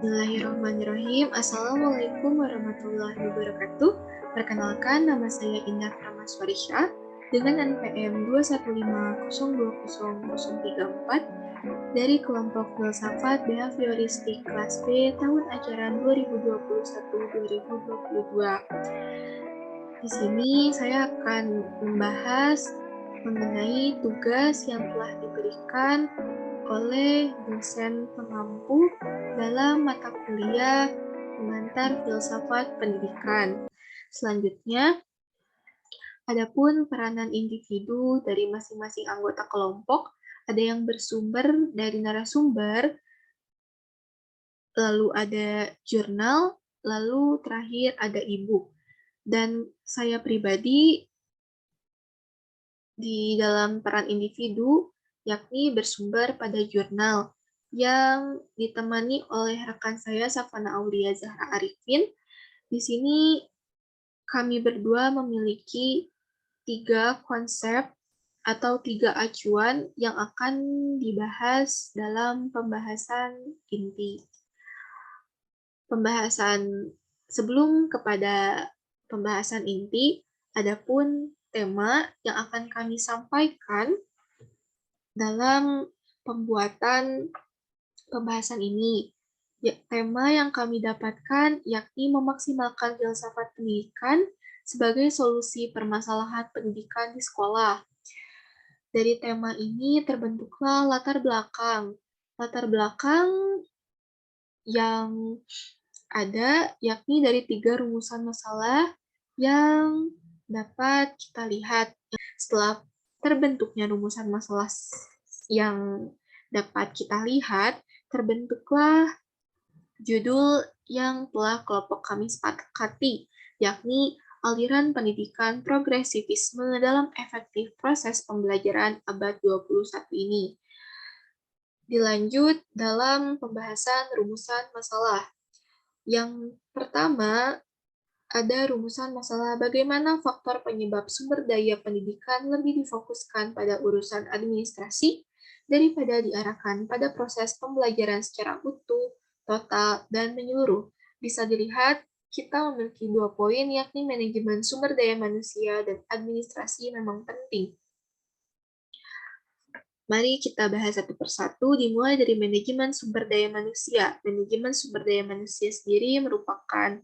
Bismillahirrahmanirrahim. Assalamualaikum warahmatullahi wabarakatuh. Perkenalkan, nama saya Indah Pramaswarisya dengan NPM 215020034 dari kelompok filsafat behavioristik kelas B tahun ajaran 2021-2022. Di sini saya akan membahas mengenai tugas yang telah diberikan oleh dosen pengampu dalam mata kuliah pengantar filsafat pendidikan. Selanjutnya, adapun peranan individu dari masing-masing anggota kelompok, ada yang bersumber dari narasumber, lalu ada jurnal, lalu terakhir ada e-book. Dan saya pribadi di dalam peran individu, yakni bersumber pada jurnal yang ditemani oleh rekan saya Safana Aulia Zahra Arifin. Di sini kami berdua memiliki 3 konsep atau 3 acuan yang akan dibahas dalam pembahasan inti. Sebelum kepada pembahasan inti, adapun tema yang akan kami sampaikan dalam pembuatan pembahasan ini. Tema yang kami dapatkan yakni memaksimalkan filsafat pendidikan sebagai solusi permasalahan pendidikan di sekolah. Dari tema ini terbentuklah latar belakang. Latar belakang yang ada yakni dari 3 rumusan masalah yang dapat kita lihat. Setelah terbentuknya rumusan masalah yang dapat kita lihat, terbentuklah judul yang telah kelompok kami sepakati, yakni aliran pendidikan progresivisme dalam efektif proses pembelajaran abad 21 ini. Dilanjut dalam pembahasan rumusan masalah. Yang pertama, ada rumusan masalah bagaimana faktor penyebab sumber daya pendidikan lebih difokuskan pada urusan administrasi daripada diarahkan pada proses pembelajaran secara utuh, total, dan menyeluruh. Bisa dilihat, kita memiliki 2 poin, yakni manajemen sumber daya manusia dan administrasi memang penting. Mari kita bahas satu persatu, dimulai dari manajemen sumber daya manusia. Manajemen sumber daya manusia sendiri merupakan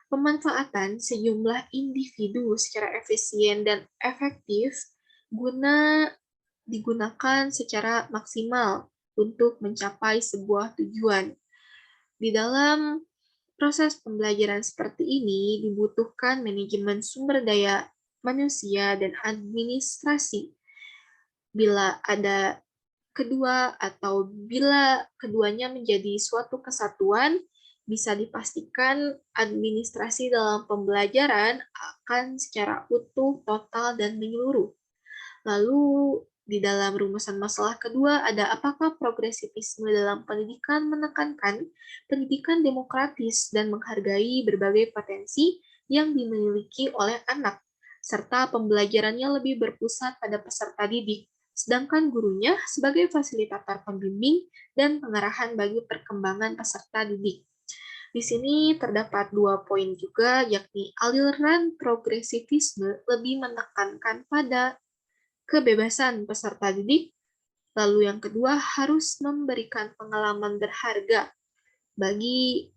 pemanfaatan sejumlah individu secara efisien dan efektif guna digunakan secara maksimal untuk mencapai sebuah tujuan. Di dalam proses pembelajaran seperti ini dibutuhkan manajemen sumber daya manusia dan administrasi. Bila ada kedua atau bila keduanya menjadi suatu kesatuan, bisa dipastikan administrasi dalam pembelajaran akan secara utuh, total, dan menyeluruh. Lalu, di dalam rumusan masalah kedua ada apakah progresivisme dalam pendidikan menekankan pendidikan demokratis dan menghargai berbagai potensi yang dimiliki oleh anak, serta pembelajarannya lebih berpusat pada peserta didik, sedangkan gurunya sebagai fasilitator pembimbing dan pengarahan bagi perkembangan peserta didik. Di sini terdapat 2 poin juga, yakni aliran progresivisme lebih menekankan pada kebebasan peserta didik, lalu yang kedua harus memberikan pengalaman berharga bagi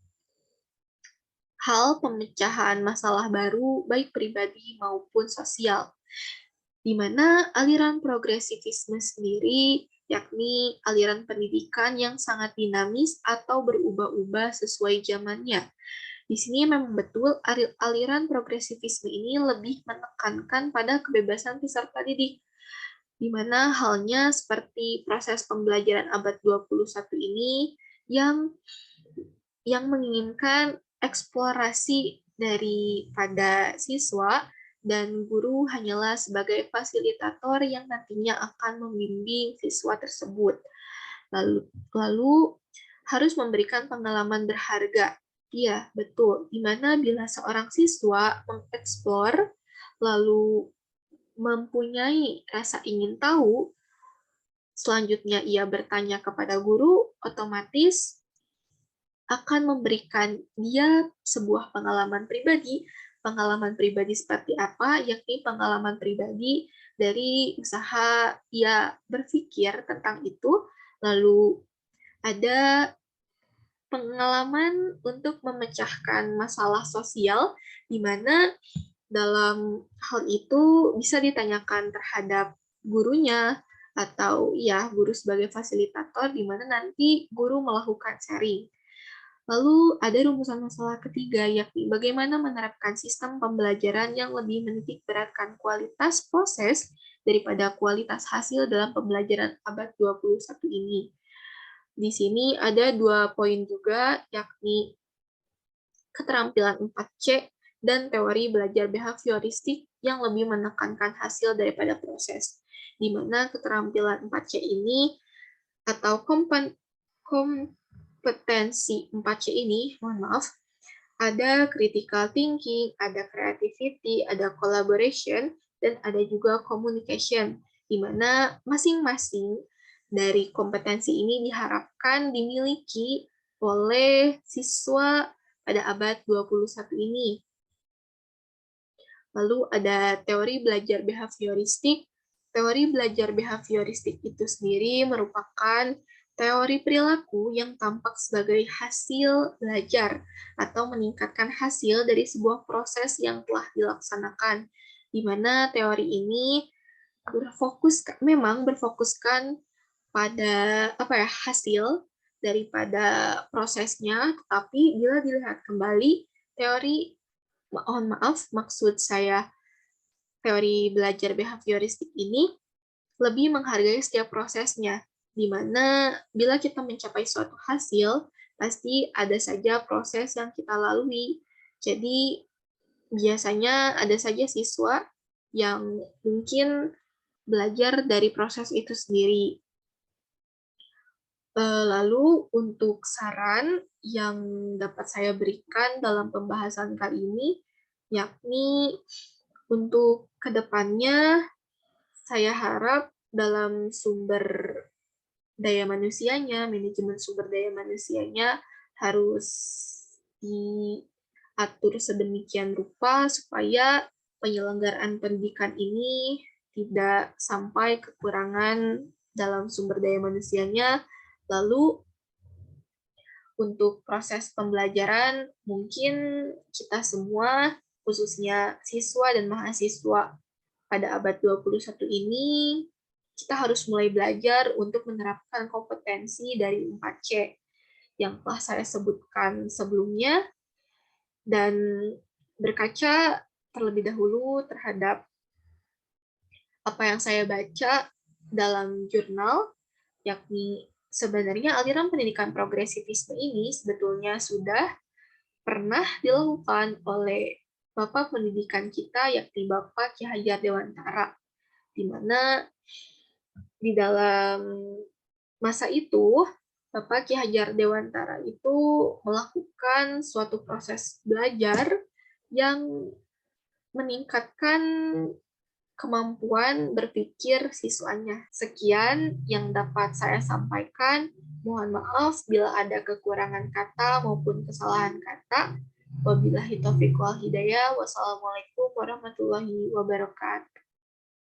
hal pemecahan masalah baru baik pribadi maupun sosial, di mana aliran progresivisme sendiri yakni aliran pendidikan yang sangat dinamis atau berubah-ubah sesuai zamannya. Di sini memang betul aliran progresivisme ini lebih menekankan pada kebebasan peserta didik, di mana halnya seperti proses pembelajaran abad 21 ini yang menginginkan eksplorasi daripada siswa dan guru hanyalah sebagai fasilitator yang nantinya akan membimbing siswa tersebut. Lalu harus memberikan pengalaman berharga. Iya, betul. Di mana bila seorang siswa mengeksplor lalu mempunyai rasa ingin tahu, selanjutnya ia bertanya kepada guru, otomatis akan memberikan dia sebuah pengalaman pribadi seperti apa, yakni pengalaman pribadi dari usaha ia berpikir tentang itu, lalu ada pengalaman untuk memecahkan masalah sosial, di mana dalam hal itu bisa ditanyakan terhadap gurunya, atau ya guru sebagai fasilitator, di mana nanti guru melakukan sharing. Lalu ada rumusan masalah ketiga, yakni bagaimana menerapkan sistem pembelajaran yang lebih menitik beratkan kualitas proses daripada kualitas hasil dalam pembelajaran abad 21 ini. Di sini ada 2 poin juga, yakni keterampilan 4C dan teori belajar behavioristik yang lebih menekankan hasil daripada proses. Di mana keterampilan 4C ini atau kompetensi 4C ini, mohon maaf, ada critical thinking, ada creativity, ada collaboration, dan ada juga communication, di mana masing-masing dari kompetensi ini diharapkan dimiliki oleh siswa pada abad 21 ini. Lalu ada teori belajar behavioristik. Teori belajar behavioristik itu sendiri merupakan teori perilaku yang tampak sebagai hasil belajar atau meningkatkan hasil dari sebuah proses yang telah dilaksanakan, di mana teori ini memang berfokuskan pada hasil daripada prosesnya, tetapi bila dilihat kembali maksud saya teori belajar behavioristik ini lebih menghargai setiap prosesnya, di mana bila kita mencapai suatu hasil, pasti ada saja proses yang kita lalui. Jadi, biasanya ada saja siswa yang mungkin belajar dari proses itu sendiri. Lalu, untuk saran yang dapat saya berikan dalam pembahasan kali ini, yakni untuk kedepannya, saya harap dalam sumber daya manusianya, manajemen sumber daya manusianya harus diatur sedemikian rupa supaya penyelenggaraan pendidikan ini tidak sampai kekurangan dalam sumber daya manusianya. Lalu untuk proses pembelajaran, mungkin kita semua, khususnya siswa dan mahasiswa pada abad 21 ini, kita harus mulai belajar untuk menerapkan kompetensi dari 4C yang telah saya sebutkan sebelumnya, dan berkaca terlebih dahulu terhadap apa yang saya baca dalam jurnal, yakni sebenarnya aliran pendidikan progresivisme ini sebetulnya sudah pernah dilakukan oleh Bapak pendidikan kita, yakni Bapak Ki Hajar Dewantara, di mana di dalam masa itu, Bapak Ki Hajar Dewantara itu melakukan suatu proses belajar yang meningkatkan kemampuan berpikir siswanya. Sekian yang dapat saya sampaikan. Mohon maaf bila ada kekurangan kata maupun kesalahan kata. Wabillahi taufiq wal hidayah. Wassalamualaikum warahmatullahi wabarakatuh.